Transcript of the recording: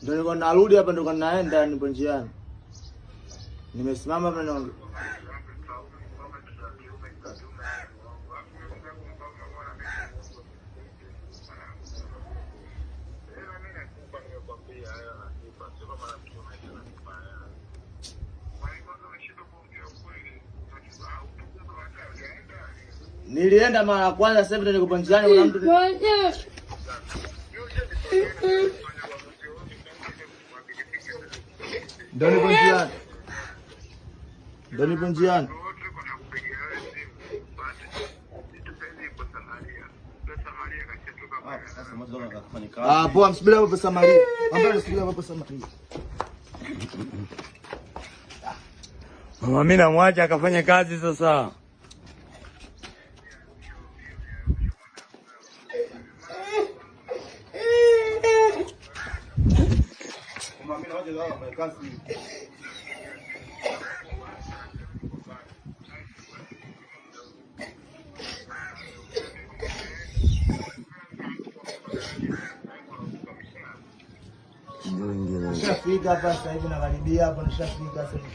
Ndio niko narudi hapa, ndio naenda, nipo njiani. Nimesimama hapa na nilienda mara kwanza, sasa hivi niko njiani, kuna mtu ndio nipo njiani. Ndio nipo njiani. Poa, msubiri hapo pesa Maria. Ambao msubiri hapo pesa Maria. Mama mimi namwacha akafanya kazi sasa. Mama mimi nawaje leo afanye kazi. Nishafika hapa sasa hivi, nakaribia hapo, nishafika sasa.